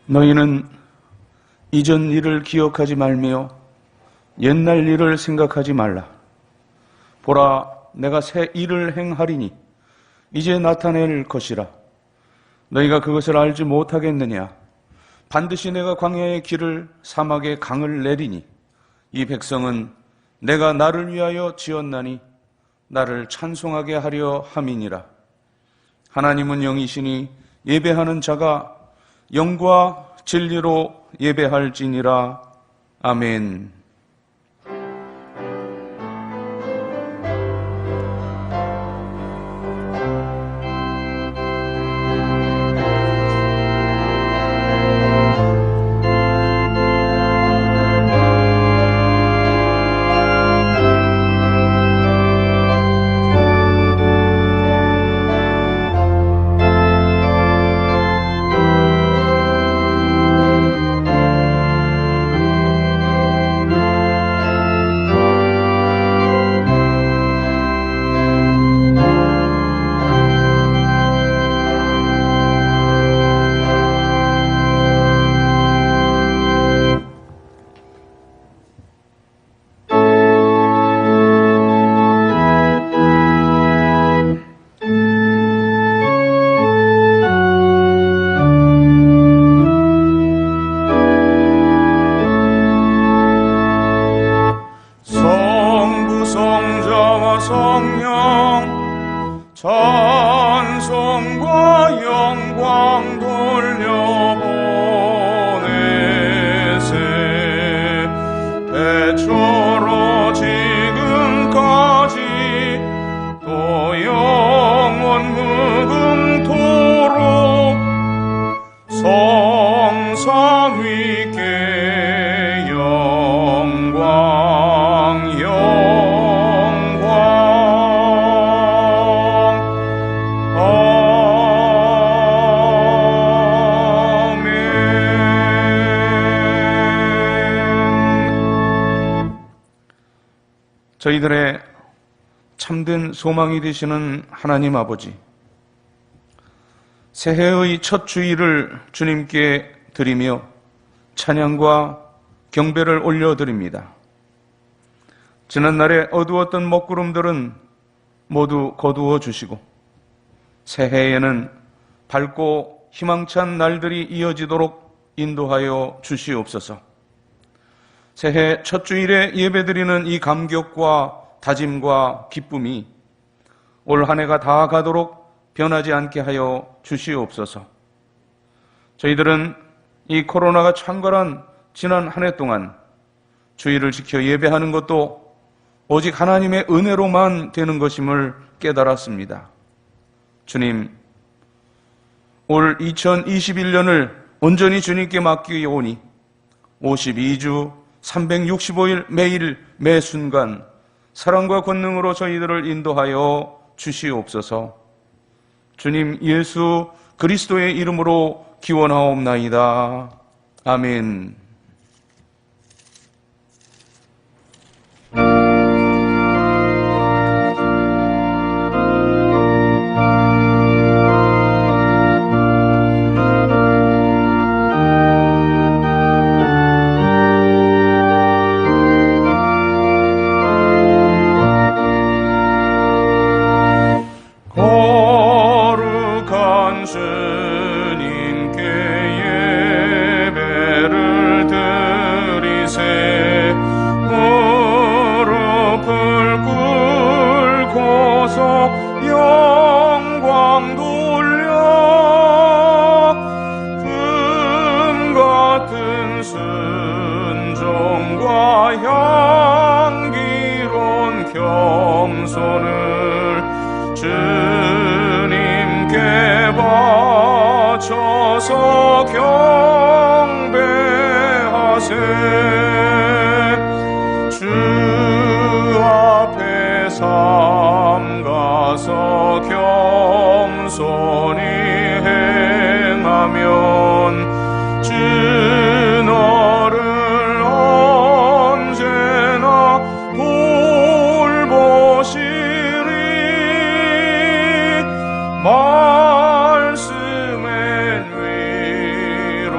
너희는 이전 일을 기억하지 말며 옛날 일을 생각하지 말라. 보라, 내가 새 일을 행하리니 이제 나타낼 것이라. 너희가 그것을 알지 못하겠느냐? 반드시 내가 광야의 길을 사막의 강을 내리니 이 백성은 내가 나를 위하여 지었나니 나를 찬송하게 하려 함이니라. 하나님은 영이시니 예배하는 자가 영과 진리로 예배할지니라. 아멘. 찬송과 영광 돌려보내세. 태초로 지금까지 또 영원 무궁토록 성삼 위께 영광 저희들의 참된 소망이 되시는 하나님 아버지, 새해의 첫 주일을 주님께 드리며 찬양과 경배를 올려드립니다. 지난날에 어두웠던 먹구름들은 모두 거두어 주시고 새해에는 밝고 희망찬 날들이 이어지도록 인도하여 주시옵소서. 새해 첫 주일에 예배드리는 이 감격과 다짐과 기쁨이 올 한 해가 다 가도록 변하지 않게 하여 주시옵소서. 저희들은 이 코로나가 창궐한 지난 한 해 동안 주일을 지켜 예배하는 것도 오직 하나님의 은혜로만 되는 것임을 깨달았습니다. 주님, 올 2021년을 온전히 주님께 맡기오니 52주 365일 매일 매 순간 사랑과 권능으로 저희들을 인도하여 주시옵소서. 주님 예수 그리스도의 이름으로 기원하옵나이다. 아멘. 영광 돌려 금 같은 순종과 향기로운 겸손을 주님께 바쳐서 경배하세. 주 앞에 삼가서 겸손히 행하면 주 너를 언제나 돌보시리. 말씀엔 위로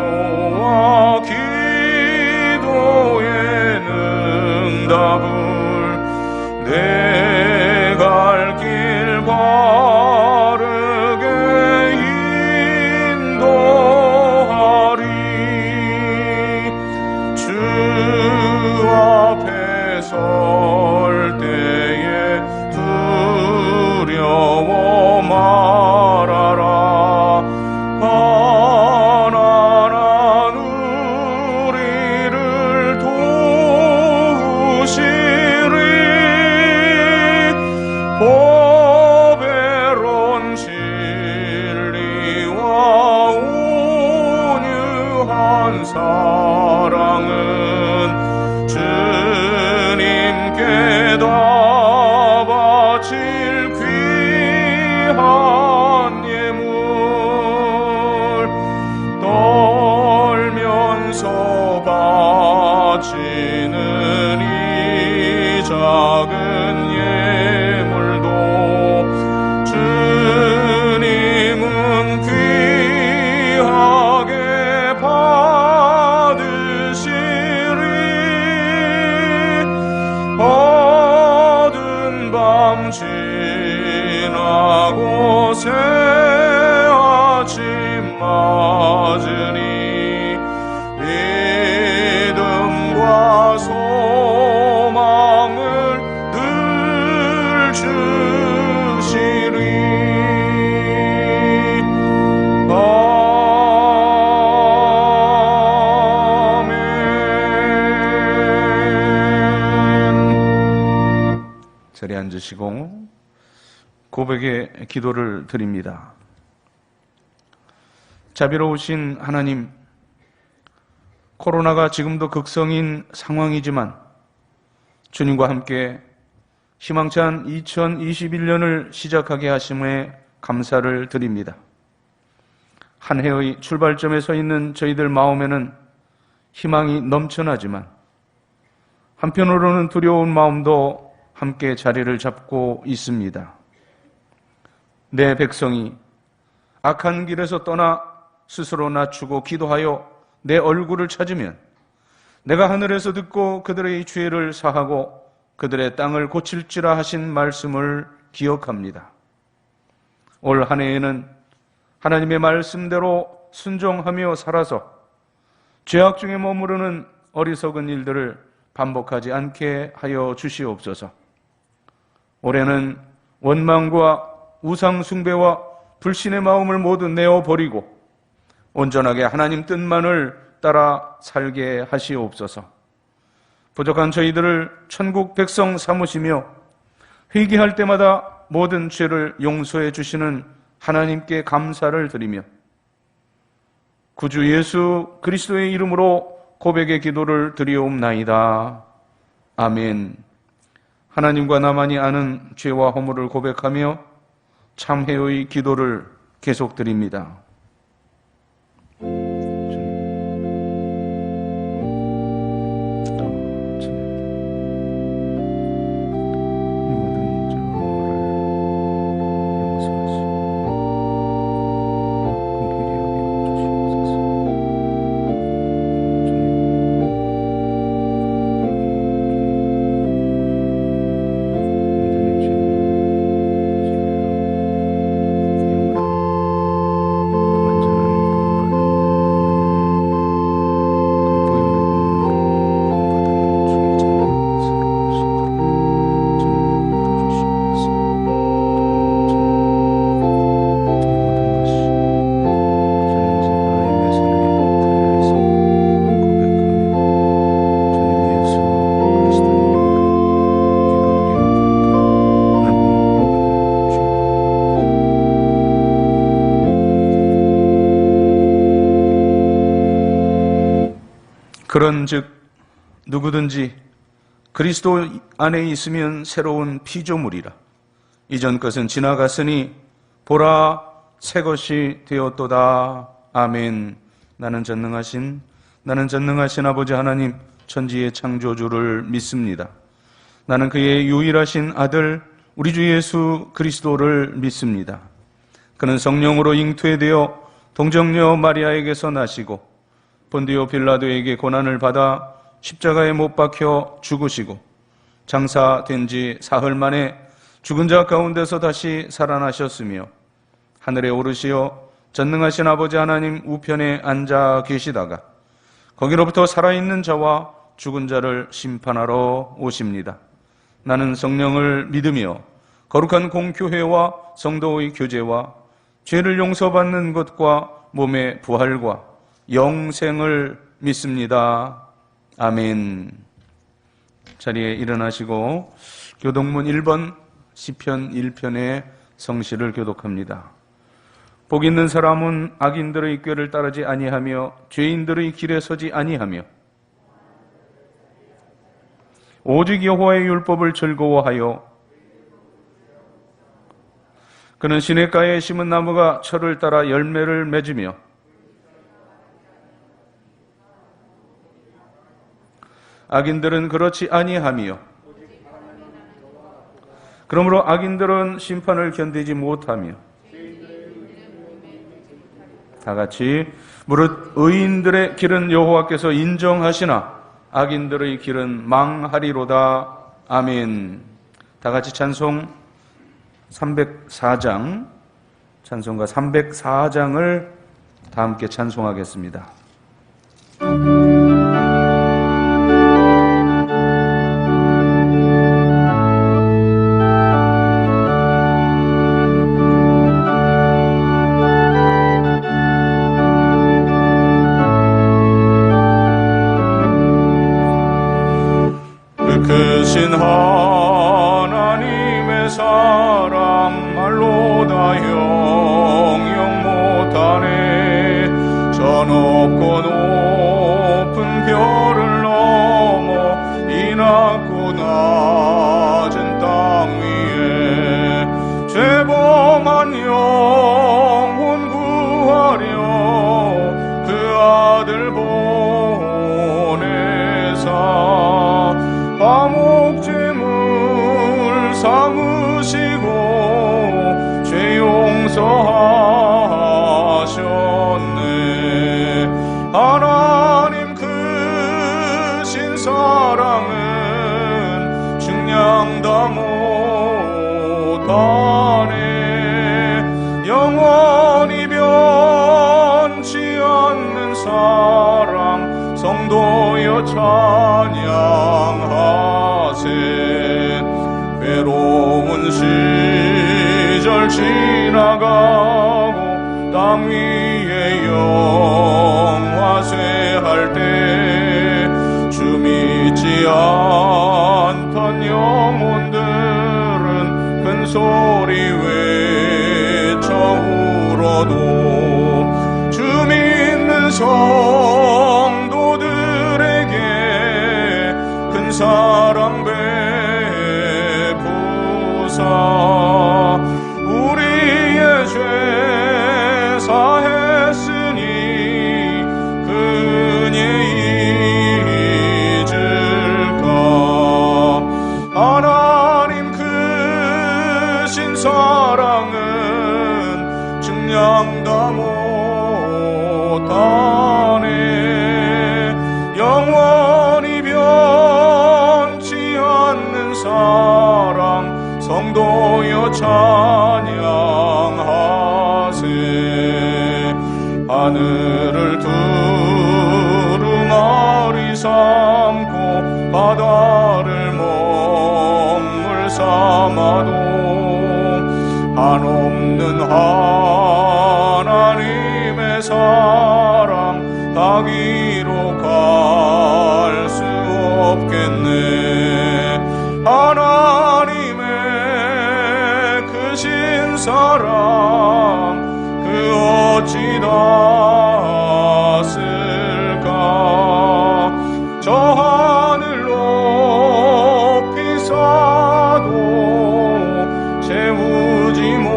앉으시고 고백의 기도를 드립니다. 자비로우신 하나님, 코로나가 지금도 극성인 상황이지만 주님과 함께 희망찬 2021년을 시작하게 하심에 감사를 드립니다. 한 해의 출발점에 서 있는 저희들 마음에는 희망이 넘쳐나지만 한편으로는 두려운 마음도 함께 자리를 잡고 있습니다. 내 백성이 악한 길에서 떠나 스스로 낮추고 기도하여 내 얼굴을 찾으면 내가 하늘에서 듣고 그들의 죄를 사하고 그들의 땅을 고칠지라 하신 말씀을 기억합니다. 올 한 해에는 하나님의 말씀대로 순종하며 살아서 죄악 중에 머무르는 어리석은 일들을 반복하지 않게 하여 주시옵소서. 올해는 원망과 우상 숭배와 불신의 마음을 모두 내어버리고 온전하게 하나님 뜻만을 따라 살게 하시옵소서. 부족한 저희들을 천국 백성 삼으시며 회개할 때마다 모든 죄를 용서해 주시는 하나님께 감사를 드리며 구주 예수 그리스도의 이름으로 고백의 기도를 드리옵나이다. 아멘. 하나님과 나만이 아는 죄와 허물을 고백하며 참회의 기도를 계속드립니다. 그런즉 누구든지 그리스도 안에 있으면 새로운 피조물이라. 이전 것은 지나갔으니 보라 새 것이 되었도다. 아멘. 나는 전능하신 아버지 하나님 천지의 창조주를 믿습니다. 나는 그의 유일하신 아들 우리 주 예수 그리스도를 믿습니다. 그는 성령으로 잉태되어 동정녀 마리아에게서 나시고 본디오 빌라도에게 고난을 받아 십자가에 못 박혀 죽으시고 장사된 지 사흘 만에 죽은 자 가운데서 다시 살아나셨으며 하늘에 오르시어 전능하신 아버지 하나님 우편에 앉아 계시다가 거기로부터 살아있는 자와 죽은 자를 심판하러 오십니다. 나는 성령을 믿으며 거룩한 공교회와 성도의 교제와 죄를 용서받는 것과 몸의 부활과 영생을 믿습니다. 아멘. 자리에 일어나시고 교독문 1번 시편 1편의 성시를 교독합니다. 복 있는 사람은 악인들의 꾀를 따르지 아니하며 죄인들의 길에 서지 아니하며 오직 여호와의 율법을 즐거워하여 그는 시냇가에 심은 나무가 철을 따라 열매를 맺으며 악인들은 그렇지 아니하며 그러므로 악인들은 심판을 견디지 못하며 다같이 무릇 의인들의 길은 여호와께서 인정하시나 악인들의 길은 망하리로다. 아멘. 다같이 찬송 304장 찬송가 304장을 다 함께 찬송하겠습니다. 크신 하나님의 찬양하세. 외로운 시절 지나가고 땅 위에 영화쇠할 때 주 믿지 않던 영혼들은 큰 소리 외쳐 울어도 주 믿는 성도들에게 큰 사랑 베푸사 우리의 죄 사했으니 그니 잊을까. 하나님 크신 사랑은 증량다 못하네. 영원히 변치 않는 사랑 성도여 찬양하세. 하늘을 두루마리 삼고 바다를 먹물 삼아도 한없는 하나님의 사랑 다 기록할 수 없겠네. 하나님의 크신 사랑 그 어찌 닿았을까. 저 하늘 높이 쌓아도 채우지 못하리.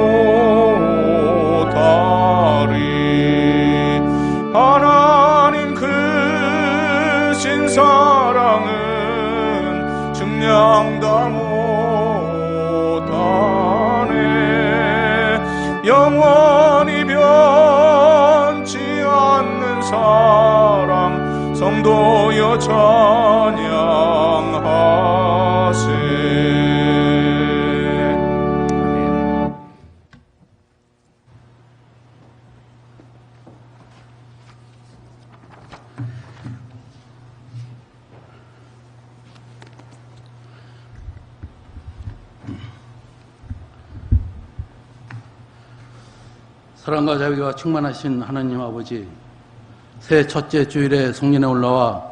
하나님 크신 사랑은 증량다 못하네. 영원히 변치 않는 사랑 성도여 찬양하세. 사랑과 자비가 충만하신 하나님 아버지, 새 첫째 주일에 성전에 올라와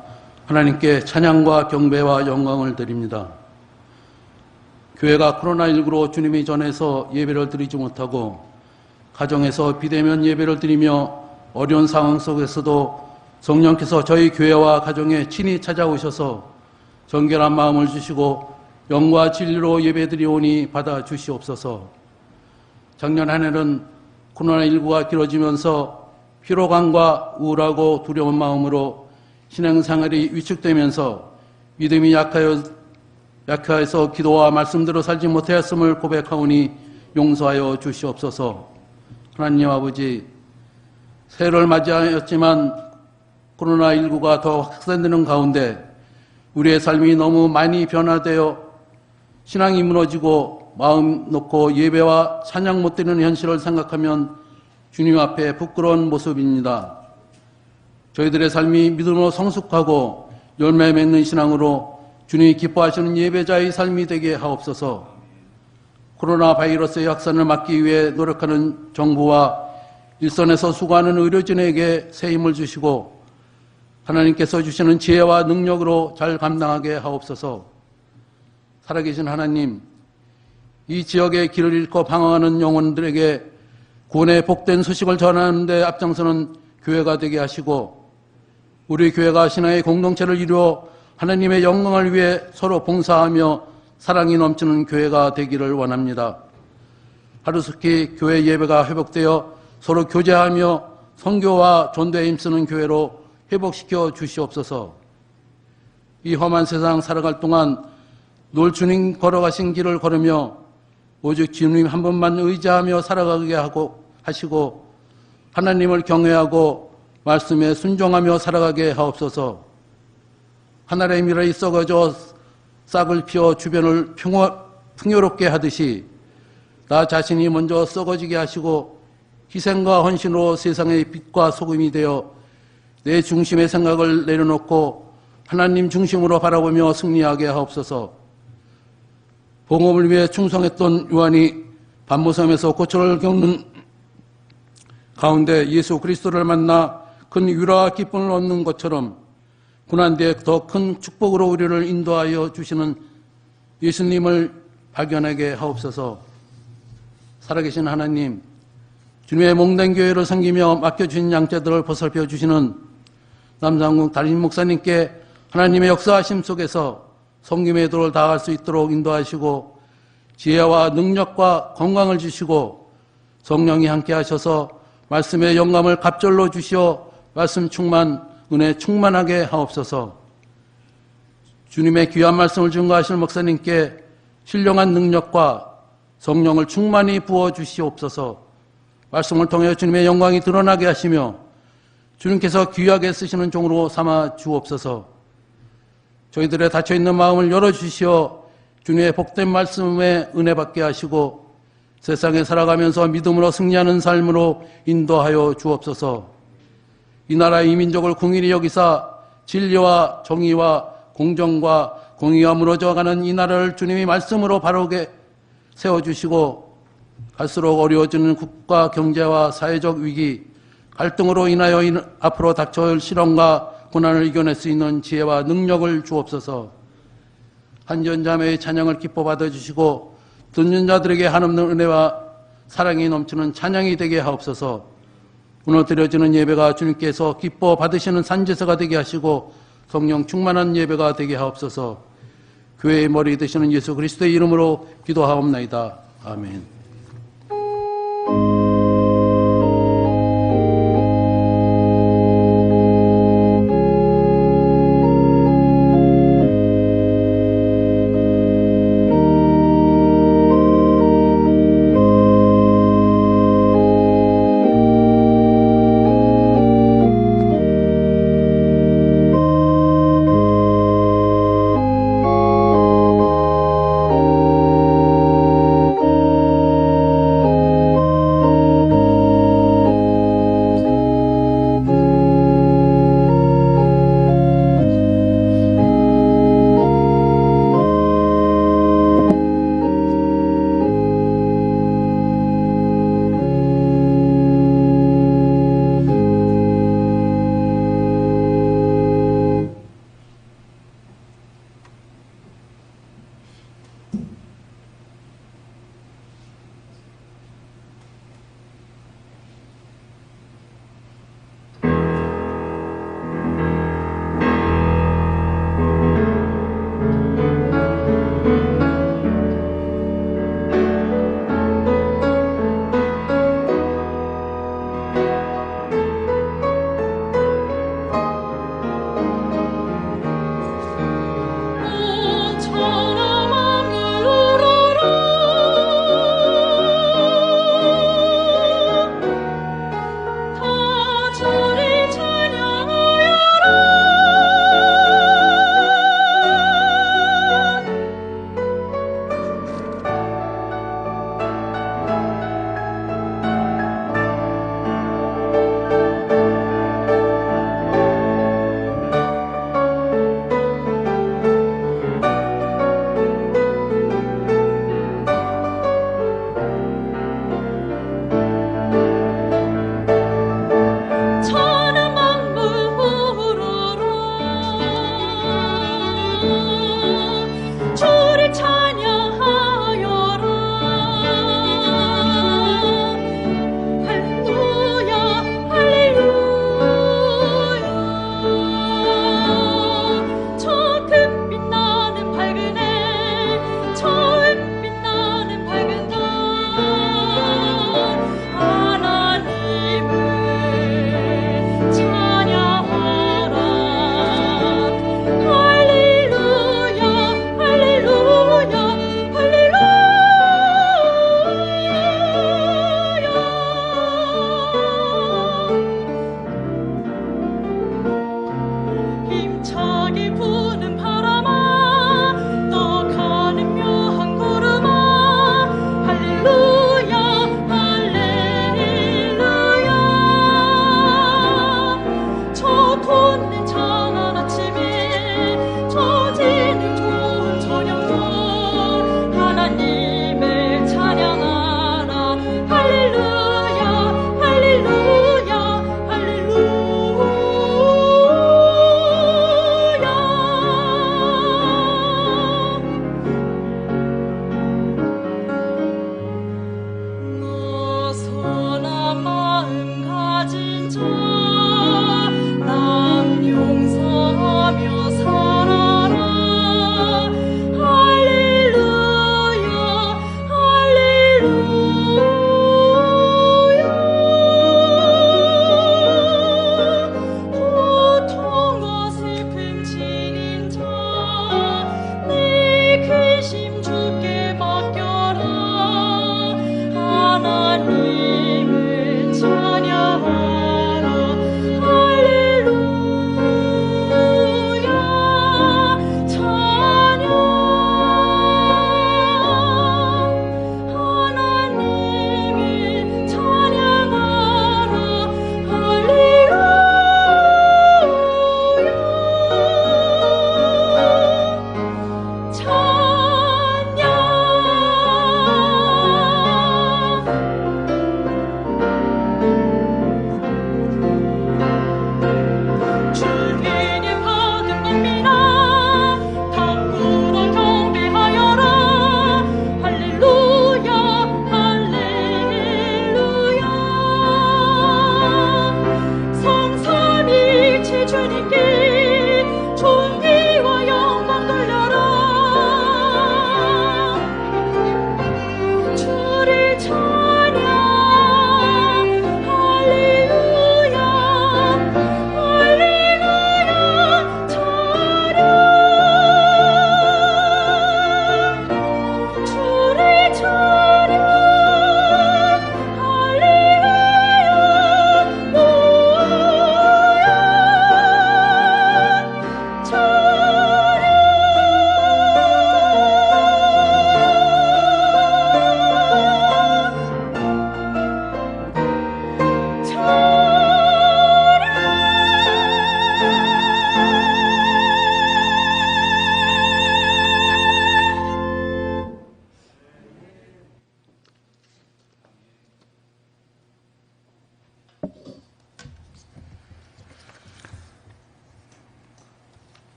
하나님께 찬양과 경배와 영광을 드립니다. 교회가 코로나19로 주님이 전해서 예배를 드리지 못하고 가정에서 비대면 예배를 드리며 어려운 상황 속에서도 성령께서 저희 교회와 가정에 친히 찾아오셔서 정결한 마음을 주시고 영과 진리로 예배드리오니 받아주시옵소서. 작년 한 해는 코로나19가 길어지면서 피로감과 우울하고 두려운 마음으로 신앙생활이 위축되면서 믿음이 약하여서 기도와 말씀대로 살지 못하였음을 고백하오니 용서하여 주시옵소서. 하나님 아버지, 새해를 맞이하였지만 코로나19가 더 확산되는 가운데 우리의 삶이 너무 많이 변화되어 신앙이 무너지고 마음 놓고 예배와 찬양 못 드리는 현실을 생각하면 주님 앞에 부끄러운 모습입니다. 저희들의 삶이 믿음으로 성숙하고 열매 맺는 신앙으로 주님이 기뻐하시는 예배자의 삶이 되게 하옵소서. 코로나 바이러스의 확산을 막기 위해 노력하는 정부와 일선에서 수고하는 의료진에게 새 힘을 주시고 하나님께서 주시는 지혜와 능력으로 잘 감당하게 하옵소서. 살아계신 하나님, 이 지역의 길을 잃고 방황하는 영혼들에게 구원의 복된 소식을 전하는 데 앞장서는 교회가 되게 하시고 우리 교회가 신앙의 공동체를 이루어 하나님의 영광을 위해 서로 봉사하며 사랑이 넘치는 교회가 되기를 원합니다. 하루속히 교회 예배가 회복되어 서로 교제하며 선교와 전도에 힘쓰는 교회로 회복시켜 주시옵소서. 이 험한 세상 살아갈 동안 늘 주님 걸어가신 길을 걸으며 오직 주님 한 분만 의지하며 살아가게 하시고 하나님을 경외하고 말씀에 순종하며 살아가게 하옵소서. 하늘의 미랄이 썩어져 싹을 피워 주변을 풍요롭게 하듯이 나 자신이 먼저 썩어지게 하시고 희생과 헌신으로 세상의 빛과 소금이 되어 내 중심의 생각을 내려놓고 하나님 중심으로 바라보며 승리하게 하옵소서. 복음을 위해 충성했던 요한이 반모섬에서 고초를 겪는 가운데 예수 그리스도를 만나 큰 위로와 기쁨을 얻는 것처럼 고난 뒤에 더 큰 축복으로 우리를 인도하여 주시는 예수님을 발견하게 하옵소서. 살아계신 하나님, 주님의 목된 교회를 섬기며 맡겨주신 양떼들을 보살펴 주시는 남상국 달임 목사님께 하나님의 역사하심 속에서 섬김의 도를 다할 수 있도록 인도하시고 지혜와 능력과 건강을 주시고 성령이 함께 하셔서 말씀의 영감을 갑절로 주시어 말씀 충만, 은혜 충만하게 하옵소서. 주님의 귀한 말씀을 증거하실 목사님께 신령한 능력과 성령을 충만히 부어주시옵소서. 말씀을 통해 주님의 영광이 드러나게 하시며 주님께서 귀하게 쓰시는 종으로 삼아 주옵소서. 저희들의 닫혀있는 마음을 열어주시어 주님의 복된 말씀에 은혜 받게 하시고 세상에 살아가면서 믿음으로 승리하는 삶으로 인도하여 주옵소서. 이 나라 이 민족을 궁일이 여기사 진리와 정의와 공정과 공의가 무너져가는 이 나라를 주님이 말씀으로 바르게 세워주시고 갈수록 어려워지는 국가 경제와 사회적 위기, 갈등으로 인하여 앞으로 닥쳐올 실험과 고난을 이겨낼 수 있는 지혜와 능력을 주옵소서. 한전자매의 찬양을 기뻐 받아주시고 듣는 자들에게 한없는 은혜와 사랑이 넘치는 찬양이 되게 하옵소서. 오늘 드려지는 예배가 주님께서 기뻐 받으시는 산제사가 되게 하시고 성령 충만한 예배가 되게 하옵소서. 교회의 머리 되시는 예수 그리스도의 이름으로 기도하옵나이다. 아멘.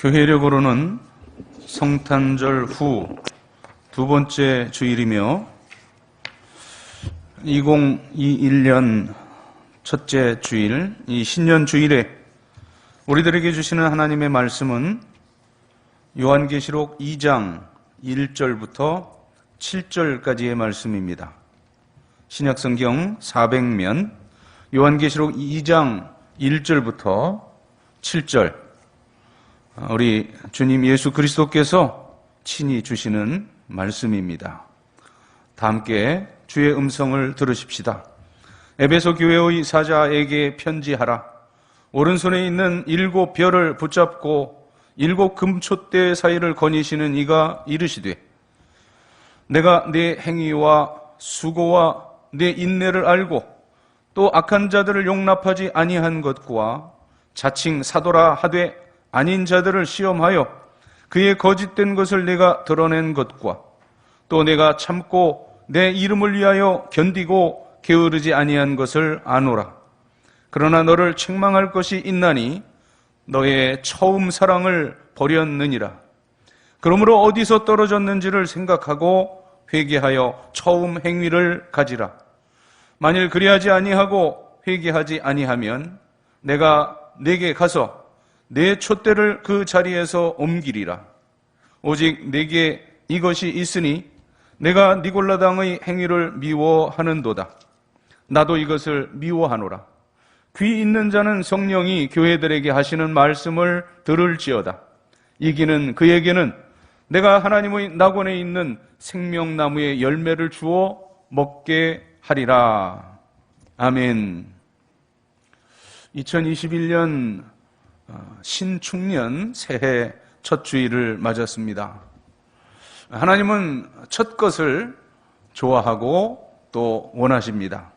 교회력으로는 성탄절 후 두 번째 주일이며 2021년 첫째 주일, 이 신년 주일에 우리들에게 주시는 하나님의 말씀은 요한계시록 2장 1절부터 7절까지의 말씀입니다. 신약성경 400면 요한계시록 2장 1절부터 7절, 우리 주님 예수 그리스도께서 친히 주시는 말씀입니다. 다 함께 주의 음성을 들으십시다. 에베소 교회의 사자에게 편지하라. 오른손에 있는 7 별을 붙잡고 7 금촛대 사이를 거니시는 이가 이르시되, 내가 네 행위와 수고와 네 인내를 알고 또 악한 자들을 용납하지 아니한 것과 자칭 사도라 하되 아닌 자들을 시험하여 그의 거짓된 것을 내가 드러낸 것과 또 내가 참고 내 이름을 위하여 견디고 게으르지 아니한 것을 아노라. 그러나 너를 책망할 것이 있나니 너의 처음 사랑을 버렸느니라. 그러므로 어디서 떨어졌는지를 생각하고 회개하여 처음 행위를 가지라. 만일 그리하지 아니하고 회개하지 아니하면 내가 네게 가서 내 촛대를 그 자리에서 옮기리라. 오직 네게 이것이 있으니 내가 니골라당의 행위를 미워하는도다. 나도 이것을 미워하노라. 귀 있는 자는 성령이 교회들에게 하시는 말씀을 들을지어다. 이기는 그에게는 내가 하나님의 낙원에 있는 생명나무의 열매를 주어 먹게 하리라. 아멘. 2021년 신축년 새해 첫 주일을 맞았습니다. 하나님은 첫 것을 좋아하고 또 원하십니다.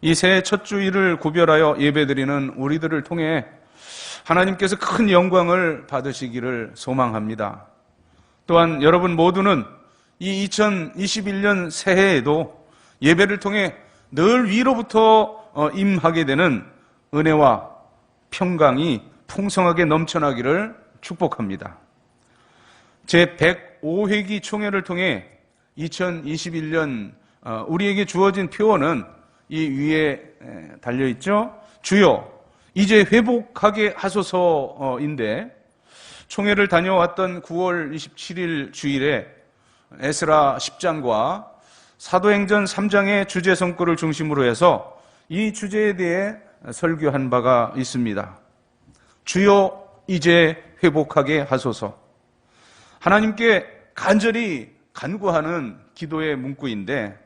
이 새해 첫 주일을 구별하여 예배드리는 우리들을 통해 하나님께서 큰 영광을 받으시기를 소망합니다. 또한 여러분 모두는 이 2021년 새해에도 예배를 통해 늘 위로부터 임하게 되는 은혜와 평강이 풍성하게 넘쳐나기를 축복합니다. 제105회기 총회를 통해 2021년 우리에게 주어진 표어는 이 위에 달려있죠. 주여 이제 회복하게 하소서인데, 총회를 다녀왔던 9월 27일 주일에 에스라 10장과 사도행전 3장의 주제 성구를 중심으로 해서 이 주제에 대해 설교한 바가 있습니다. 주여 이제 회복하게 하소서. 하나님께 간절히 간구하는 기도의 문구인데,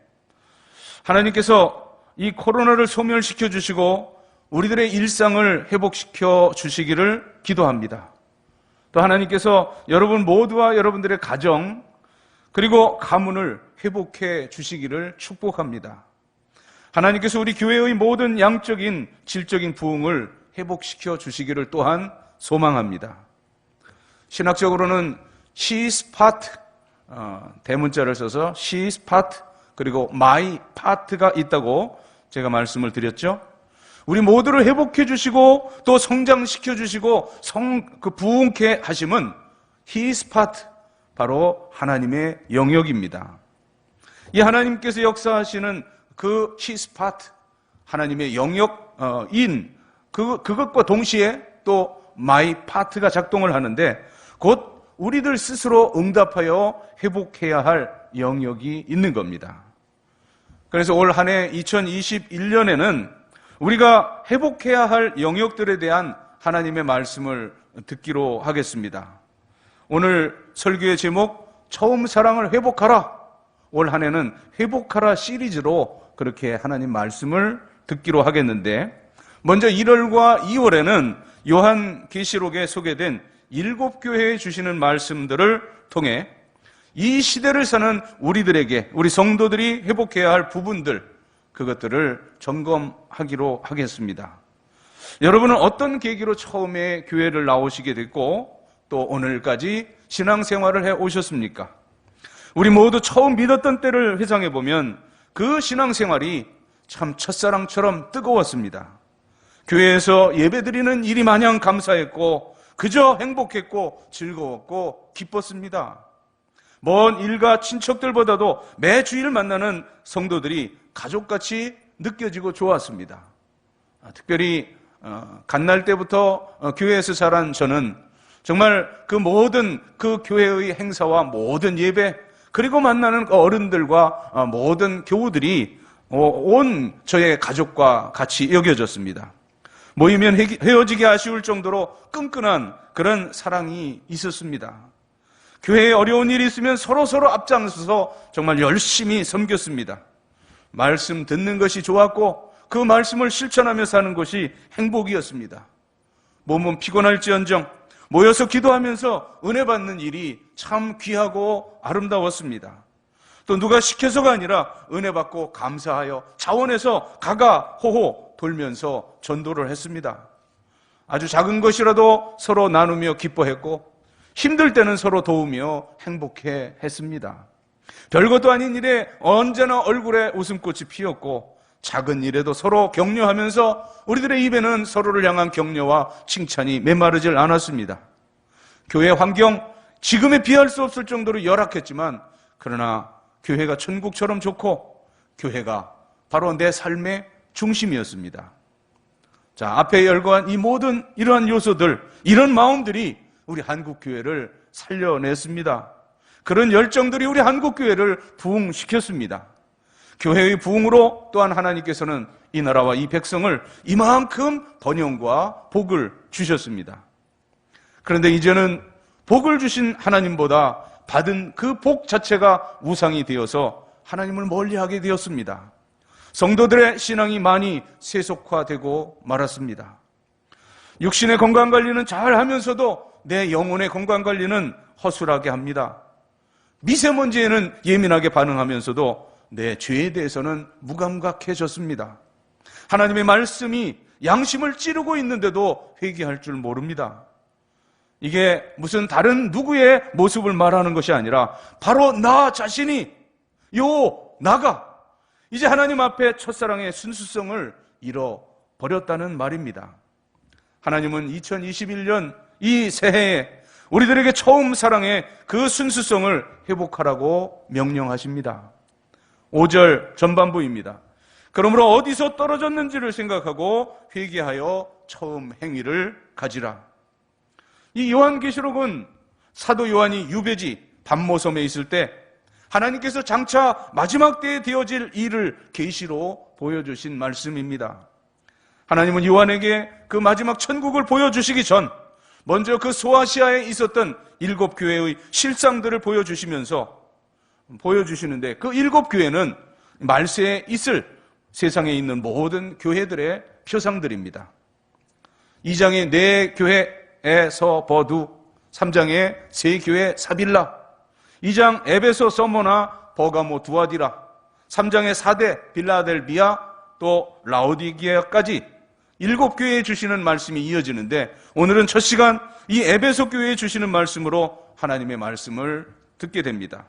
하나님께서 이 코로나를 소멸시켜 주시고 우리들의 일상을 회복시켜 주시기를 기도합니다. 또 하나님께서 여러분 모두와 여러분들의 가정 그리고 가문을 회복해 주시기를 축복합니다. 하나님께서 우리 교회의 모든 양적인 질적인 부흥을 회복시켜 주시기를 또한 소망합니다. 신학적으로는 시스파트, 대문자를 써서 시스파트 그리고 마이 파트가 있다고 제가 말씀을 드렸죠. 우리 모두를 회복해 주시고 또 성장시켜 주시고 그 부흥케 하심은 히스파트, 바로 하나님의 영역입니다. 이 하나님께서 역사하시는 그 히스파트, 하나님의 영역인 그것과 동시에 또 마이 파트가 작동을 하는데, 곧 우리들 스스로 응답하여 회복해야 할 영역이 있는 겁니다. 그래서 올 한 해 2021년에는 우리가 회복해야 할 영역들에 대한 하나님의 말씀을 듣기로 하겠습니다. 오늘 설교의 제목, 처음 사랑을 회복하라. 올 한 해는 회복하라 시리즈로 그렇게 하나님 말씀을 듣기로 하겠는데, 먼저 1월과 2월에는 요한계시록에 소개된 7 교회에 주시는 말씀들을 통해 이 시대를 사는 우리들에게, 우리 성도들이 회복해야 할 부분들, 그것들을 점검하기로 하겠습니다. 여러분은 어떤 계기로 처음에 교회를 나오시게 됐고 또 오늘까지 신앙생활을 해 오셨습니까? 우리 모두 처음 믿었던 때를 회상해 보면 그 신앙생활이 참 첫사랑처럼 뜨거웠습니다. 교회에서 예배드리는 일이 마냥 감사했고 그저 행복했고 즐거웠고 기뻤습니다. 먼 일가 친척들보다도 매 주일 만나는 성도들이 가족같이 느껴지고 좋았습니다. 특별히 갓날 때부터 교회에서 자란 저는 정말 그 모든 그 교회의 행사와 모든 예배, 그리고 만나는 어른들과 모든 교우들이 온 저의 가족과 같이 여겨졌습니다. 모이면 헤어지기 아쉬울 정도로 끈끈한 그런 사랑이 있었습니다. 교회에 어려운 일이 있으면 서로 앞장서서 정말 열심히 섬겼습니다. 말씀 듣는 것이 좋았고 그 말씀을 실천하며 사는 것이 행복이었습니다. 몸은 피곤할지언정 모여서 기도하면서 은혜 받는 일이 참 귀하고 아름다웠습니다. 또 누가 시켜서가 아니라 은혜 받고 감사하여 자원해서 가가호호 돌면서 전도를 했습니다. 아주 작은 것이라도 서로 나누며 기뻐했고 힘들 때는 서로 도우며 행복해 했습니다. 별것도 아닌 일에 언제나 얼굴에 웃음꽃이 피었고 작은 일에도 서로 격려하면서 우리들의 입에는 서로를 향한 격려와 칭찬이 메마르질 않았습니다. 교회 환경, 지금에 비할 수 없을 정도로 열악했지만 그러나 교회가 천국처럼 좋고 교회가 바로 내 삶의 중심이었습니다. 자, 앞에 열거한 이 모든 이러한 요소들, 이런 마음들이 우리 한국교회를 살려냈습니다. 그런 열정들이 우리 한국교회를 부흥시켰습니다. 교회의 부흥으로 또한 하나님께서는 이 나라와 이 백성을 이만큼 번영과 복을 주셨습니다. 그런데 이제는 복을 주신 하나님보다 받은 그 복 자체가 우상이 되어서 하나님을 멀리하게 되었습니다. 성도들의 신앙이 많이 세속화되고 말았습니다. 육신의 건강관리는 잘 하면서도 내 영혼의 건강관리는 허술하게 합니다. 미세먼지에는 예민하게 반응하면서도 내 죄에 대해서는 무감각해졌습니다. 하나님의 말씀이 양심을 찌르고 있는데도 회개할 줄 모릅니다. 이게 무슨 다른 누구의 모습을 말하는 것이 아니라 바로 나 자신이, 나가 이제 하나님 앞에 첫사랑의 순수성을 잃어버렸다는 말입니다. 하나님은 2021년 이 새해에 우리들에게 처음 사랑의 그 순수성을 회복하라고 명령하십니다. 5절 전반부입니다. 그러므로 어디서 떨어졌는지를 생각하고 회개하여 처음 행위를 가지라. 이 요한계시록은 사도 요한이 유배지 반모섬에 있을 때 하나님께서 장차 마지막 때에 되어질 일을 계시로 보여주신 말씀입니다. 하나님은 요한에게 그 마지막 천국을 보여주시기 전 먼저 그 소아시아에 있었던 7교회의 실상들을 보여주시는데 그 7교회는 말세에 있을 세상에 있는 모든 교회들의 표상들입니다. 2장의 4교회에서 버두, 3장의 3교회 사빌라, 2장 에베소 서모나 버가모 두아디라, 3장의 4대 빌라델비아 또 라오디게아까지 7교회에 주시는 말씀이 이어지는데 오늘은 첫 시간 이 에베소 교회에 주시는 말씀으로 하나님의 말씀을 듣게 됩니다.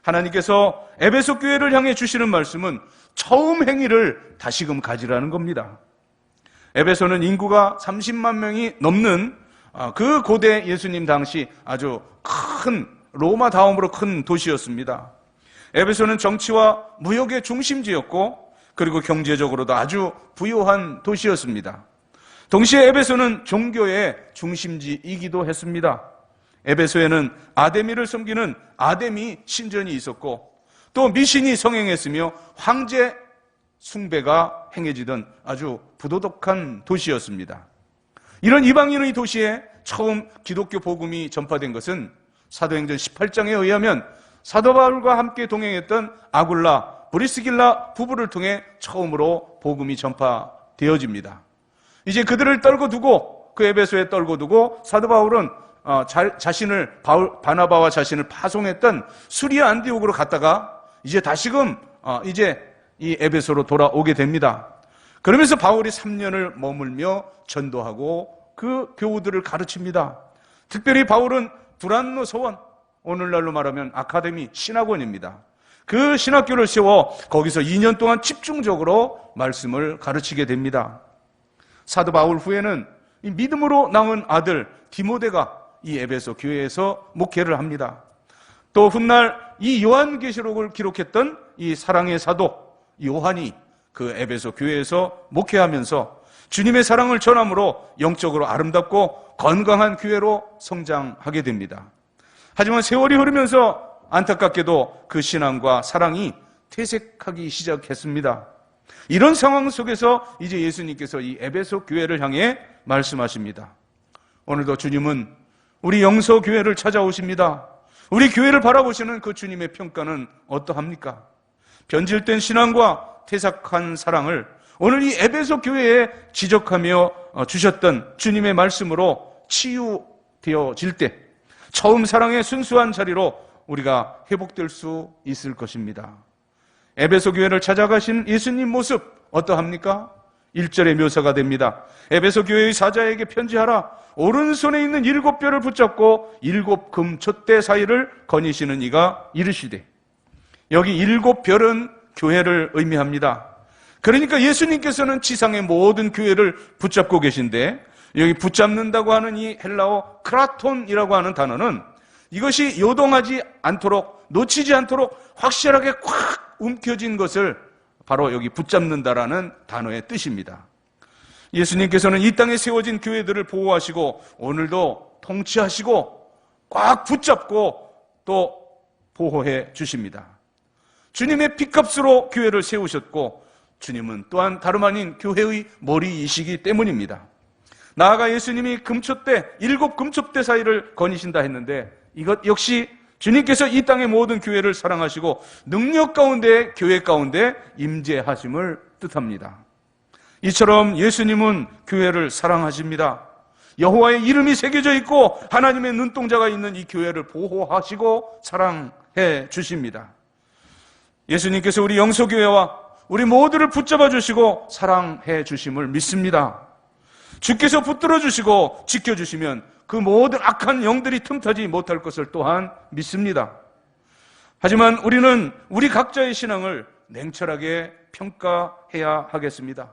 하나님께서 에베소 교회를 향해 주시는 말씀은 처음 행위를 다시금 가지라는 겁니다. 에베소는 인구가 30만 명이 넘는 그 고대 예수님 당시 아주 큰 로마 다음으로 큰 도시였습니다. 에베소는 정치와 무역의 중심지였고 그리고 경제적으로도 아주 부유한 도시였습니다. 동시에 에베소는 종교의 중심지이기도 했습니다. 에베소에는 아데미를 섬기는 아데미 신전이 있었고 또 미신이 성행했으며 황제 숭배가 행해지던 아주 부도덕한 도시였습니다. 이런 이방인의 도시에 처음 기독교 복음이 전파된 것은 사도행전 18장에 의하면 사도 바울과 함께 동행했던 아굴라, 브리스길라 부부를 통해 처음으로 복음이 전파되어집니다. 이제 그들을 떨궈두고 그 에베소에 떨궈두고 사도 바울은 바나바와 자신을 파송했던 수리아 안디옥으로 갔다가 이제 다시금 이 에베소로 돌아오게 됩니다. 그러면서 바울이 3년을 머물며 전도하고 그 교우들을 가르칩니다. 특별히 바울은 두란노 서원, 오늘날로 말하면 아카데미, 신학원입니다. 그 신학교를 세워 거기서 2년 동안 집중적으로 말씀을 가르치게 됩니다. 사도 바울 후에는 이 믿음으로 낳은 아들 디모데가 이 에베소 교회에서 목회를 합니다. 또 훗날 이 요한계시록을 기록했던 이 사랑의 사도 요한이 그 에베소 교회에서 목회하면서 주님의 사랑을 전함으로 영적으로 아름답고 건강한 교회로 성장하게 됩니다. 하지만 세월이 흐르면서 안타깝게도 그 신앙과 사랑이 퇴색하기 시작했습니다. 이런 상황 속에서 이제 예수님께서 이 에베소 교회를 향해 말씀하십니다. 오늘도 주님은 우리 영서 교회를 찾아오십니다. 우리 교회를 바라보시는 그 주님의 평가는 어떠합니까? 변질된 신앙과 퇴색한 사랑을 오늘 이 에베소 교회에 지적하며 주셨던 주님의 말씀으로 치유되어질 때 처음 사랑의 순수한 자리로 우리가 회복될 수 있을 것입니다. 에베소 교회를 찾아가신 예수님 모습 어떠합니까? 1절의 묘사가 됩니다. 에베소 교회의 사자에게 편지하라. 오른손에 있는 7뼈를 붙잡고 7 금촛대 사이를 거니시는 이가 이르시되. 여기 7별은 교회를 의미합니다. 그러니까 예수님께서는 지상의 모든 교회를 붙잡고 계신데 여기 붙잡는다고 하는 이 헬라어 크라톤이라고 하는 단어는 이것이 요동하지 않도록, 놓치지 않도록 확실하게 꽉 움켜진 것을 바로 여기 붙잡는다라는 단어의 뜻입니다. 예수님께서는 이 땅에 세워진 교회들을 보호하시고 오늘도 통치하시고 꽉 붙잡고 또 보호해 주십니다. 주님의 피값으로 교회를 세우셨고 주님은 또한 다름 아닌 교회의 머리이시기 때문입니다. 나아가 예수님이 금촛대, 7 금촛대 사이를 거니신다 했는데 이것 역시 주님께서 이 땅의 모든 교회를 사랑하시고 능력 가운데, 교회 가운데 임재하심을 뜻합니다. 이처럼 예수님은 교회를 사랑하십니다. 여호와의 이름이 새겨져 있고 하나님의 눈동자가 있는 이 교회를 보호하시고 사랑해 주십니다. 예수님께서 우리 영서교회와 우리 모두를 붙잡아 주시고 사랑해 주심을 믿습니다. 주께서 붙들어 주시고 지켜주시면 그 모든 악한 영들이 틈타지 못할 것을 또한 믿습니다. 하지만 우리는 우리 각자의 신앙을 냉철하게 평가해야 하겠습니다.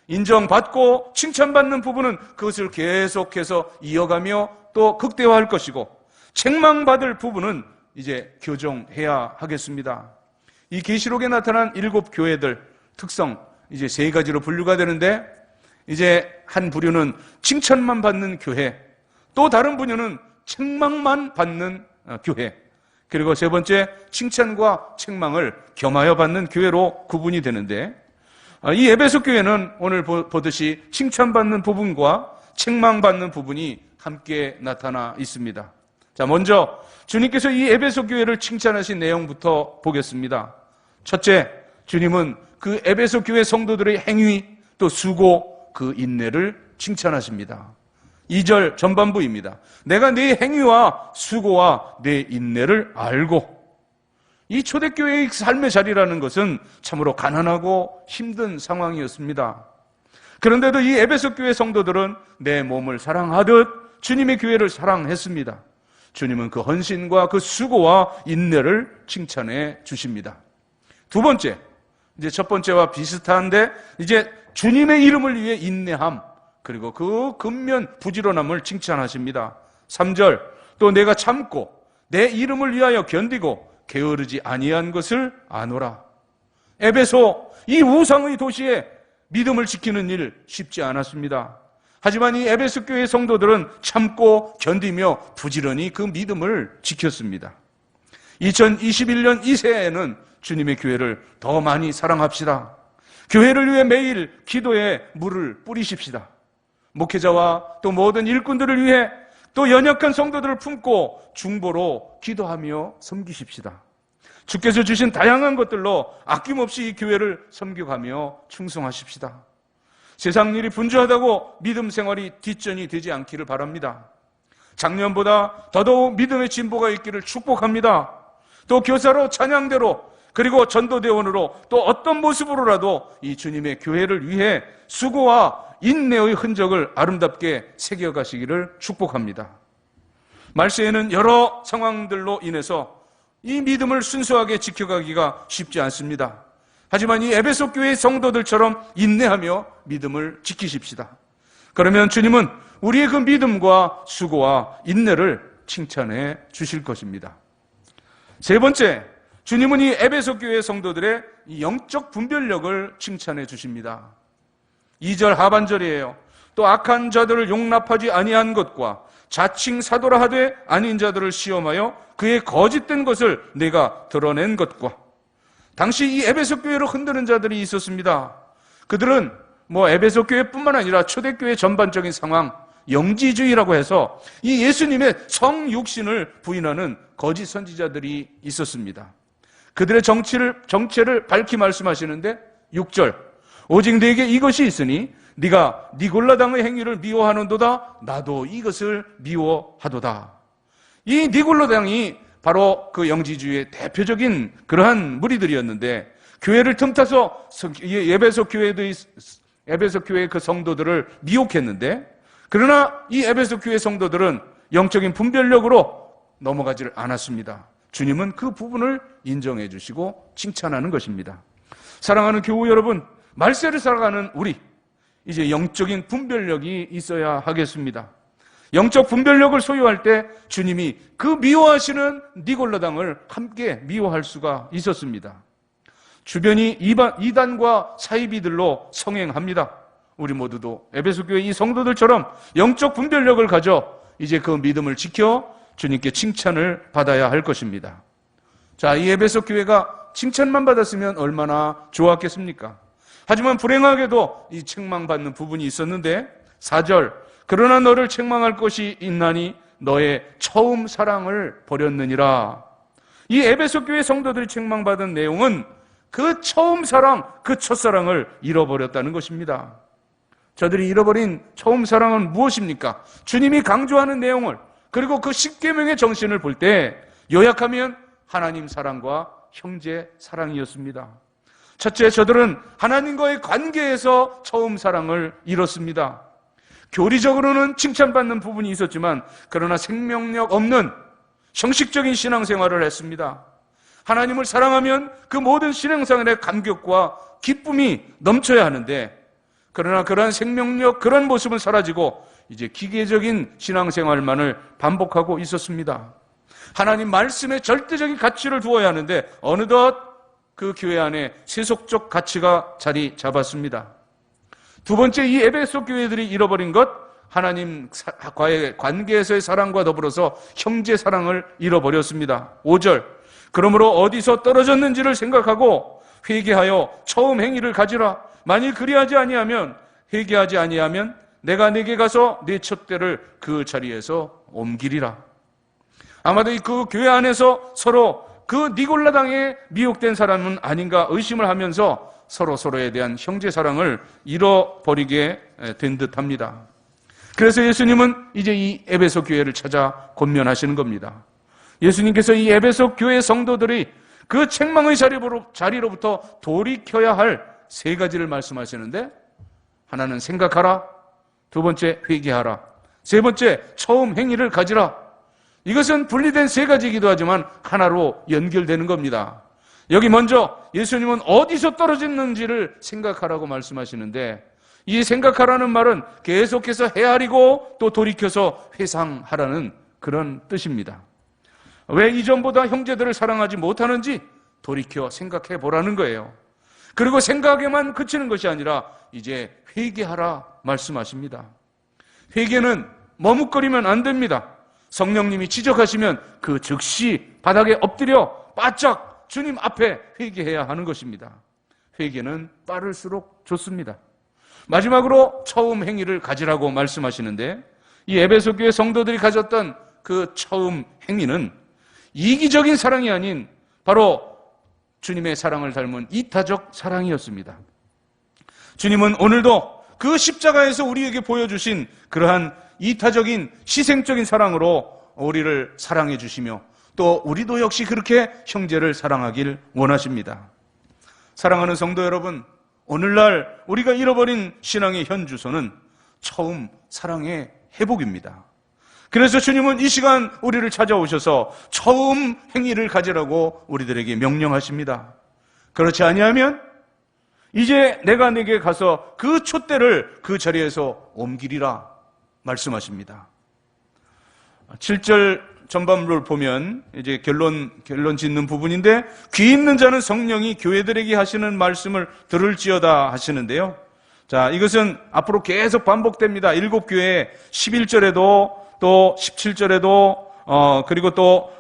인정받고 칭찬받는 부분은 그것을 계속해서 이어가며 또 극대화할 것이고 책망받을 부분은 이제 교정해야 하겠습니다. 이 계시록에 나타난 7 교회들 특성 이제 3가지로 분류가 되는데 이제 한 부류는 칭찬만 받는 교회, 또 다른 부류는 책망만 받는 교회, 그리고 3번째 칭찬과 책망을 겸하여 받는 교회로 구분이 되는데 이 에베소 교회는 오늘 보듯이 칭찬받는 부분과 책망받는 부분이 함께 나타나 있습니다. 자, 먼저 주님께서 이 에베소 교회를 칭찬하신 내용부터 보겠습니다. 첫째, 주님은 그 에베소 교회 성도들의 행위 또 수고 그 인내를 칭찬하십니다. 2절 전반부입니다. 내가 네 행위와 수고와 네 인내를 알고. 이 초대교회의 삶의 자리라는 것은 참으로 가난하고 힘든 상황이었습니다. 그런데도 이 에베소 교회 성도들은 내 몸을 사랑하듯 주님의 교회를 사랑했습니다. 주님은 그 헌신과 그 수고와 인내를 칭찬해 주십니다. 2번째, 이제 첫 번째와 비슷한데 이제 주님의 이름을 위해 인내함, 그리고 그 근면 부지런함을 칭찬하십니다. 3절, 또 내가 참고 내 이름을 위하여 견디고 게으르지 아니한 것을 아노라. 에베소, 이 우상의 도시에 믿음을 지키는 일 쉽지 않았습니다. 하지만 이 에베소 교회 성도들은 참고 견디며 부지런히 그 믿음을 지켰습니다. 2021년 이 새해에는 주님의 교회를 더 많이 사랑합시다. 교회를 위해 매일 기도에 물을 뿌리십시다. 목회자와 또 모든 일꾼들을 위해 또 연약한 성도들을 품고 중보로 기도하며 섬기십시다. 주께서 주신 다양한 것들로 아낌없이 이 교회를 섬겨가며 충성하십시다. 세상 일이 분주하다고 믿음 생활이 뒷전이 되지 않기를 바랍니다. 작년보다 더더욱 믿음의 진보가 있기를 축복합니다. 또 교사로, 찬양대로, 그리고 전도대원으로 또 어떤 모습으로라도 이 주님의 교회를 위해 수고와 인내의 흔적을 아름답게 새겨가시기를 축복합니다. 말세에는 여러 상황들로 인해서 이 믿음을 순수하게 지켜가기가 쉽지 않습니다. 하지만 이 에베소 교회 성도들처럼 인내하며 믿음을 지키십시다. 그러면 주님은 우리의 그 믿음과 수고와 인내를 칭찬해 주실 것입니다. 세 번째, 주님은 이 에베소 교회 성도들의 이 영적 분별력을 칭찬해 주십니다. 2절 하반절이에요. 또 악한 자들을 용납하지 아니한 것과 자칭 사도라 하되 아닌 자들을 시험하여 그의 거짓된 것을 내가 드러낸 것과. 당시 이 에베소 교회를 흔드는 자들이 있었습니다. 그들은 에베소 교회뿐만 아니라 초대교회 전반적인 상황, 영지주의라고 해서 이 예수님의 성육신을 부인하는 거짓 선지자들이 있었습니다. 그들의 정체를 밝히 말씀하시는데 6절, 오직 네게 이것이 있으니 네가 니골라당의 행위를 미워하는도다 나도 이것을 미워하도다. 이 니골라당이 바로 그 영지주의의 대표적인 그러한 무리들이었는데, 교회를 틈타서 에베소 교회의 그 성도들을 미혹했는데, 그러나 이 에베소 교회 성도들은 영적인 분별력으로 넘어가지를 않았습니다. 주님은 그 부분을 인정해 주시고 칭찬하는 것입니다. 사랑하는 교우 여러분, 말세를 살아가는 우리, 이제 영적인 분별력이 있어야 하겠습니다. 영적 분별력을 소유할 때 주님이 그 미워하시는 니골라당을 함께 미워할 수가 있었습니다. 주변이 이단과 사이비들로 성행합니다. 우리 모두도 에베소 교회 이 성도들처럼 영적 분별력을 가져 이제 그 믿음을 지켜 주님께 칭찬을 받아야 할 것입니다. 자, 이 에베소 교회가 칭찬만 받았으면 얼마나 좋았겠습니까? 하지만 불행하게도 이 책망받는 부분이 있었는데 4절, 그러나 너를 책망할 것이 있나니 너의 처음 사랑을 버렸느니라. 이 에베소 교회 성도들이 책망받은 내용은 그 처음 사랑, 그 첫사랑을 잃어버렸다는 것입니다. 저들이 잃어버린 처음 사랑은 무엇입니까? 주님이 강조하는 내용을, 그리고 그 십계명의 정신을 볼 때 요약하면 하나님 사랑과 형제 사랑이었습니다. 첫째, 저들은 하나님과의 관계에서 처음 사랑을 잃었습니다. 교리적으로는 칭찬받는 부분이 있었지만 그러나 생명력 없는 형식적인 신앙생활을 했습니다. 하나님을 사랑하면 그 모든 신앙생활의 감격과 기쁨이 넘쳐야 하는데, 그러나 그러한 생명력, 그런 모습은 사라지고 이제 기계적인 신앙생활만을 반복하고 있었습니다. 하나님 말씀에 절대적인 가치를 두어야 하는데 어느덧 그 교회 안에 세속적 가치가 자리 잡았습니다. 두 번째, 이 에베소 교회들이 잃어버린 것, 하나님과의 관계에서의 사랑과 더불어서 형제 사랑을 잃어버렸습니다. 5절, 그러므로 어디서 떨어졌는지를 생각하고 회개하여 처음 행위를 가지라. 만일 그리하지 아니하면, 회개하지 아니하면 내가 네게 가서 네 촛대를 그 자리에서 옮기리라. 아마도 그 교회 안에서 서로 그 니골라당에 미혹된 사람은 아닌가 의심을 하면서 서로에 대한 형제 사랑을 잃어버리게 된 듯합니다. 그래서 예수님은 이제 이 에베소 교회를 찾아 권면하시는 겁니다. 예수님께서 이 에베소 교회 성도들이 그 책망의 자리로부터 돌이켜야 할 세 가지를 말씀하시는데, 하나는 생각하라, 두 번째 회개하라, 세 번째 처음 행위를 가지라. 이것은 분리된 세 가지이기도 하지만 하나로 연결되는 겁니다. 여기 먼저 예수님은 어디서 떨어졌는지를 생각하라고 말씀하시는데, 이 생각하라는 말은 계속해서 헤아리고 또 돌이켜서 회상하라는 그런 뜻입니다. 왜 이전보다 형제들을 사랑하지 못하는지 돌이켜 생각해 보라는 거예요. 그리고 생각에만 그치는 것이 아니라 이제 회개하라 말씀하십니다. 회개는 머뭇거리면 안 됩니다. 성령님이 지적하시면 그 즉시 바닥에 엎드려 바짝 주님 앞에 회개해야 하는 것입니다. 회개는 빠를수록 좋습니다. 마지막으로 처음 행위를 가지라고 말씀하시는데, 이 에베소 교회 성도들이 가졌던 그 처음 행위는 이기적인 사랑이 아닌 바로 주님의 사랑을 닮은 이타적 사랑이었습니다. 주님은 오늘도 그 십자가에서 우리에게 보여주신 그러한 이타적인 희생적인 사랑으로 우리를 사랑해 주시며 또 우리도 역시 그렇게 형제를 사랑하길 원하십니다. 사랑하는 성도 여러분, 오늘날 우리가 잃어버린 신앙의 현주소는 처음 사랑의 회복입니다. 그래서 주님은 이 시간 우리를 찾아오셔서 처음 행위를 가지라고 우리들에게 명령하십니다. 그렇지 아니하면 이제 내가 네게 가서 그 촛대를 그 자리에서 옮기리라 말씀하십니다. 7절 전반부를 보면 이제 결론 짓는 부분인데, 귀 있는 자는 성령이 교회들에게 하시는 말씀을 들을지어다 하시는데요. 자, 이것은 앞으로 계속 반복됩니다. 7교회 11절에도 또 17절에도 그리고 또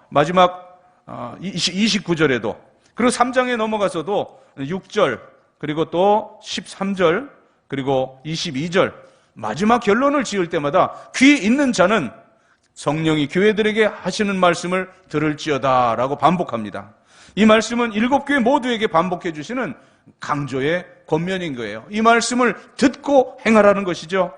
마지막 29절에도, 그리고 3장에 넘어가서도 6절, 그리고 또 13절, 그리고 22절, 마지막 결론을 지을 때마다 귀 있는 자는 성령이 교회들에게 하시는 말씀을 들을지어다 라고 반복합니다. 이 말씀은 7교회 모두에게 반복해 주시는 강조의 권면인 거예요. 이 말씀을 듣고 행하라는 것이죠.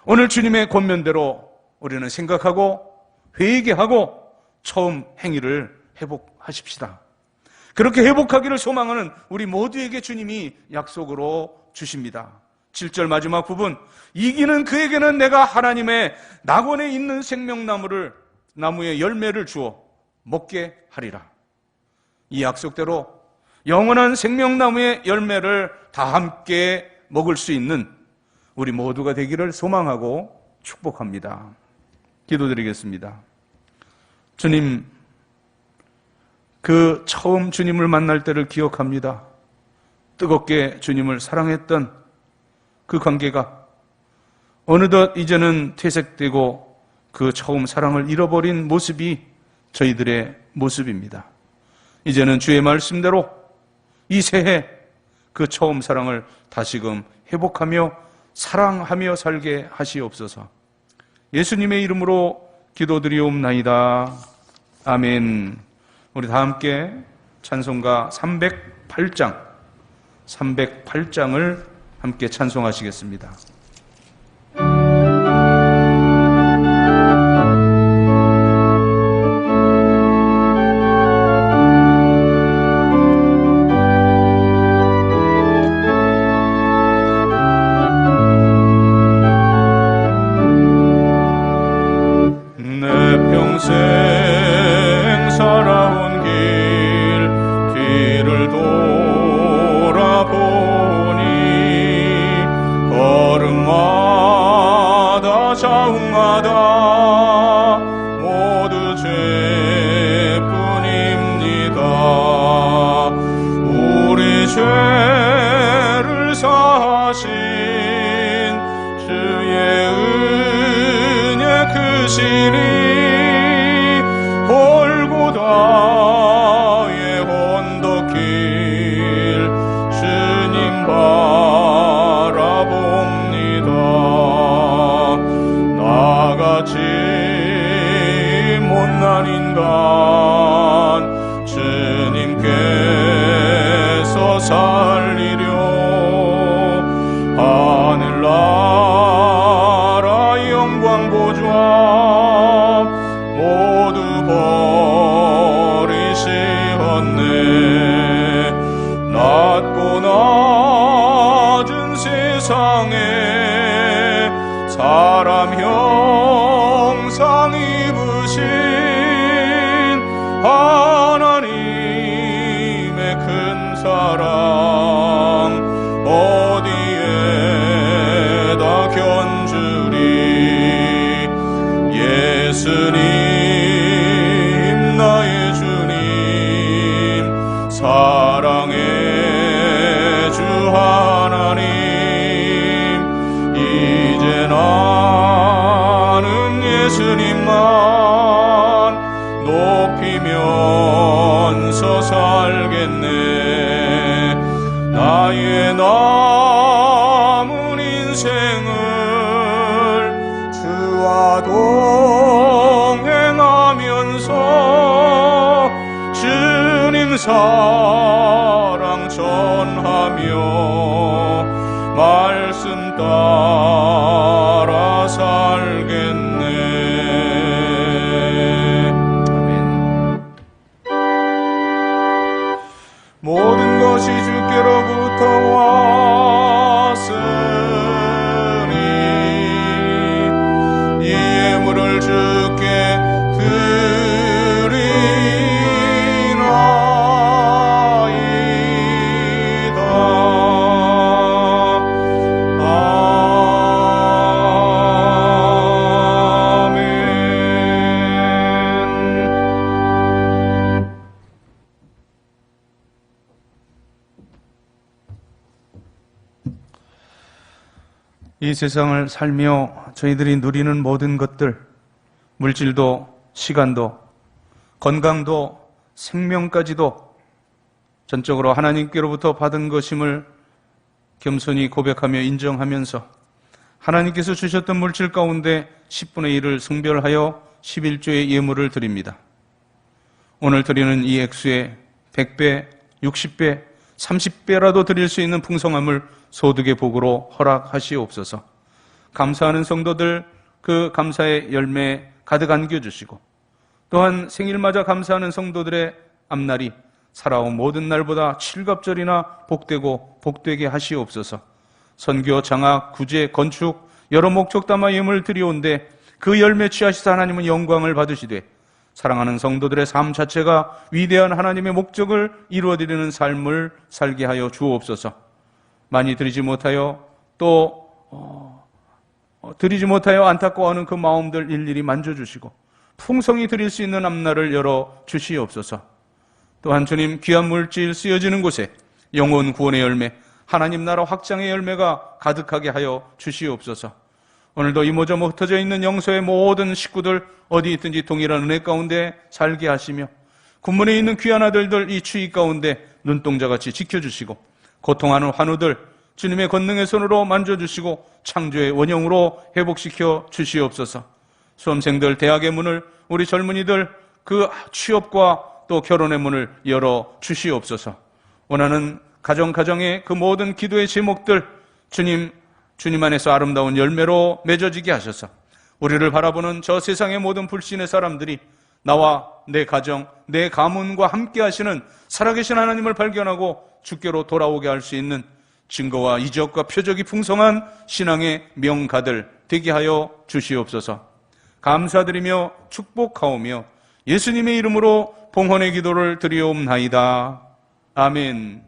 오늘 주님의 권면대로 우리는 생각하고 회개하고 처음 행위를 회복하십시다. 그렇게 회복하기를 소망하는 우리 모두에게 주님이 약속으로 주십니다. 7절 마지막 부분, 이기는 그에게는 내가 하나님의 낙원에 있는 생명나무의 열매를 주어 먹게 하리라. 이 약속대로 영원한 생명나무의 열매를 다 함께 먹을 수 있는 우리 모두가 되기를 소망하고 축복합니다. 기도드리겠습니다. 주님, 그 처음 주님을 만날 때를 기억합니다. 뜨겁게 주님을 사랑했던 그 관계가 어느덧 이제는 퇴색되고 그 처음 사랑을 잃어버린 모습이 저희들의 모습입니다. 이제는 주의 말씀대로 이 새해 그 처음 사랑을 다시금 회복하며 사랑하며 살게 하시옵소서. 예수님의 이름으로 기도드리옵나이다. 아멘. 우리 다 함께 찬송가 308장을 함께 찬송하시겠습니다. 내 평생 살아온 길을 돌아보니 걸음마다 자웅마다 모두 죄뿐입니다. 우리 죄를 사하신 주의 은혜 크시니 골고다의 언덕길 주님 바라봅니다. 나같이 못난 인간 주님께서 살리려 하늘나라 영광 보좌 모두 버리시었네. 낮고 낮은 세상에 사람 형상 입으신 하나님의 큰 사랑 어디에다 견주리. 예수님 나의 주님 사랑의 주 하나님 이제 나는 예수님만 높이면서 살겠네. 나의 남은 인생을 주와 동행하면서 주님 사랑 전하며 말씀 따라 살겠네. 아멘. 모든 것이 주께로부터 왔으니 이 예물을 주께 드리나이다. 이 세상을 살며 저희들이 누리는 모든 것들, 물질도, 시간도, 건강도, 생명까지도 전적으로 하나님께로부터 받은 것임을 겸손히 고백하며 인정하면서 하나님께서 주셨던 물질 가운데 10분의 1을 성별하여 11조의 예물을 드립니다. 오늘 드리는 이 액수에 100배, 60배, 30배라도 드릴 수 있는 풍성함을 소득의 복으로 허락하시옵소서. 감사하는 성도들 그 감사의 열매 가득 안겨주시고, 또한 생일맞아 감사하는 성도들의 앞날이 살아온 모든 날보다 칠갑절이나 복되고 복되게 하시옵소서. 선교, 장학, 구제, 건축 여러 목적 담아 예물 드리온데 그 열매 취하시사 하나님은 영광을 받으시되 사랑하는 성도들의 삶 자체가 위대한 하나님의 목적을 이루어드리는 삶을 살게 하여 주옵소서. 많이 드리지 못하여 또 드리지 못하여 안타까워하는 그 마음들 일일이 만져주시고 풍성히 드릴 수 있는 앞날을 열어 주시옵소서. 또한 주님, 귀한 물질 쓰여지는 곳에 영혼 구원의 열매, 하나님 나라 확장의 열매가 가득하게 하여 주시옵소서. 오늘도 이모저모 흩어져 있는 영서의 모든 식구들 어디 있든지 동일한 은혜 가운데 살게 하시며 군문에 있는 귀한 아들들 이 추위 가운데 눈동자같이 지켜주시고 고통하는 환우들 주님의 권능의 손으로 만져주시고 창조의 원형으로 회복시켜 주시옵소서. 수험생들 대학의 문을, 우리 젊은이들 그 취업과 또 결혼의 문을 열어 주시옵소서. 원하는 가정의 그 모든 기도의 제목들 주님 안에서 아름다운 열매로 맺어지게 하셔서 우리를 바라보는 저 세상의 모든 불신의 사람들이 나와 내 가정, 내 가문과 함께 하시는 살아계신 하나님을 발견하고 주께로 돌아오게 할 수 있는 증거와 이적과 표적이 풍성한 신앙의 명가들 되게 하여 주시옵소서. 감사드리며 축복하오며 예수님의 이름으로 봉헌의 기도를 드리옵나이다. 아멘.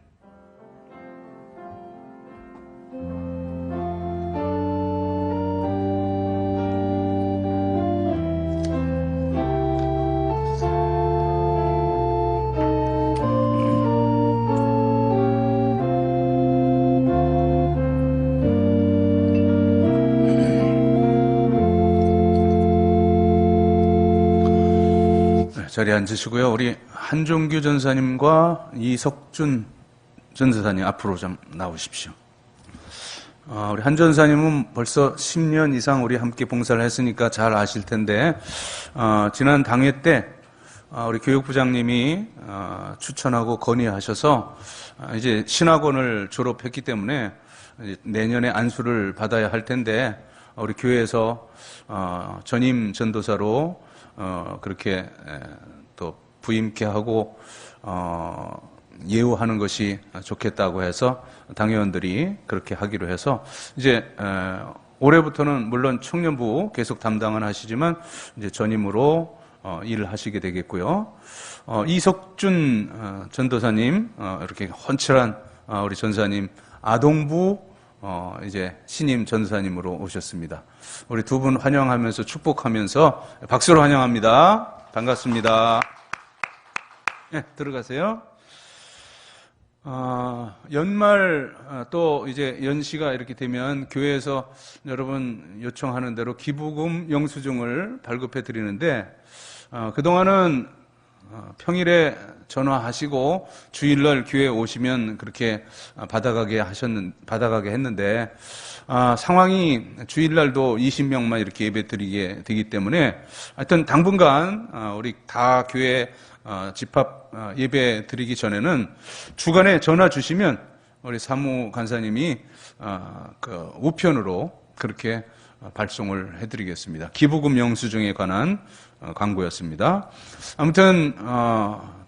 자리에 앉으시고요. 우리 한종규 전사님과 이석준 전사님 앞으로 좀 나오십시오. 우리 한 전사님은 벌써 10년 이상 우리 함께 봉사를 했으니까 잘 아실 텐데 지난 당회 때 우리 교육부장님이 추천하고 건의하셔서 이제 신학원을 졸업했기 때문에 내년에 안수를 받아야 할 텐데 우리 교회에서 전임 전도사로 그렇게 또 부임케 하고 예우하는 것이 좋겠다고 해서 당회원들이 그렇게 하기로 해서 이제 올해부터는 물론 청년부 계속 담당은 하시지만 이제 전임으로 일을 하시게 되겠고요. 이석준 전도사님 이렇게 헌칠한 우리 전사님 아동부 이제 신임 전사님으로 오셨습니다. 우리 두 분 환영하면서 축복하면서 박수로 환영합니다. 반갑습니다. 네, 들어가세요. 연말 또 이제 연시가 이렇게 되면 교회에서 여러분 요청하는 대로 기부금 영수증을 발급해 드리는데 그동안은 평일에 전화하시고 주일날 교회 오시면 그렇게 받아가게 했는데 상황이 주일날도 20명만 이렇게 예배 드리게 되기 때문에 하여튼 당분간 우리 다 교회 집합 예배 드리기 전에는 주간에 전화 주시면 우리 사무 간사님이 그 우편으로 그렇게 발송을 해드리겠습니다. 기부금 영수증에 관한 광고였습니다. 아무튼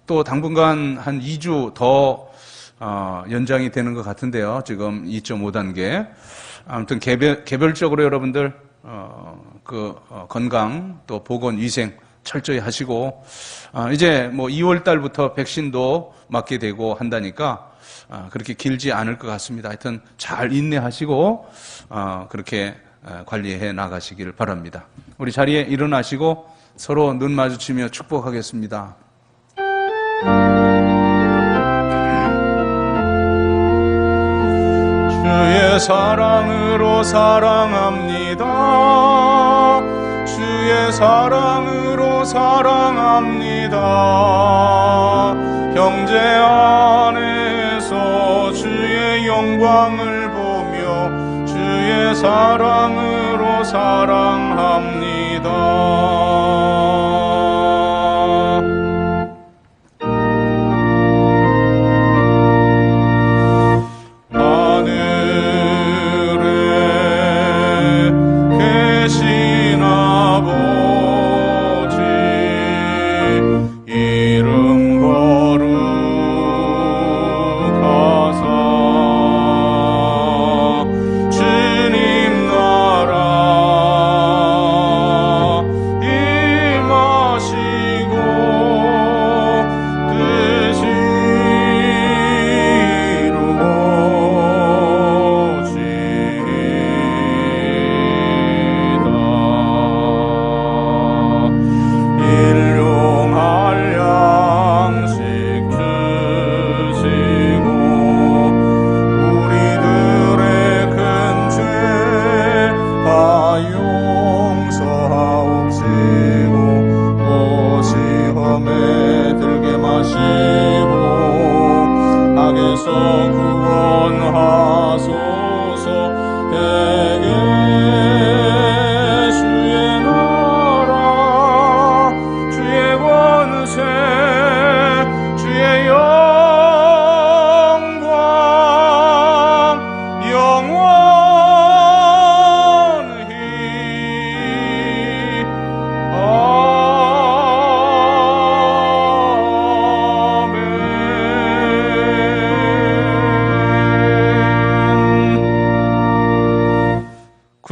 또 당분간 한 2주 더 연장이 되는 것 같은데요. 지금 2.5단계. 아무튼 개별적으로 여러분들 건강 또 보건 위생 철저히 하시고 이제 뭐 2월 달부터 백신도 맞게 되고 한다니까 그렇게 길지 않을 것 같습니다. 하여튼 잘 인내하시고 그렇게 관리해 나가시길 바랍니다. 우리 자리에 일어나시고 서로 눈 마주치며 축복하겠습니다. 주의 주의 사랑으로 사랑합니다. 주의 사랑으로 사랑합니다. 형제 안에서 주의 영광을 보며 주의 사랑으로 사랑합니다.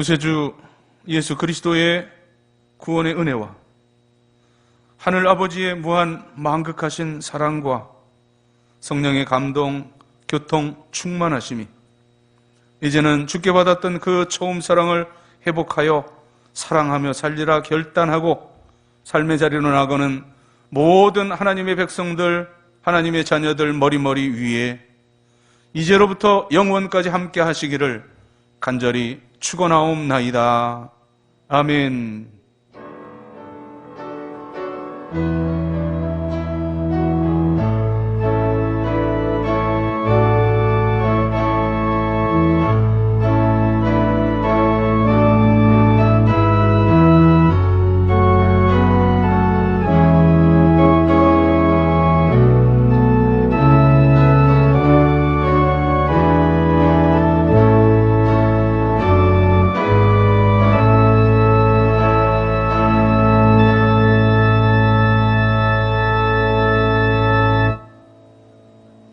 구세주 예수 그리스도의 구원의 은혜와 하늘 아버지의 무한 만극하신 사랑과 성령의 감동, 교통, 충만하심이 이제는 주께 받았던 그 처음 사랑을 회복하여 사랑하며 살리라 결단하고 삶의 자리로 나가는 모든 하나님의 백성들, 하나님의 자녀들 머리머리 위에 이제로부터 영원까지 함께 하시기를 간절히 축원하옵나이다. 아멘.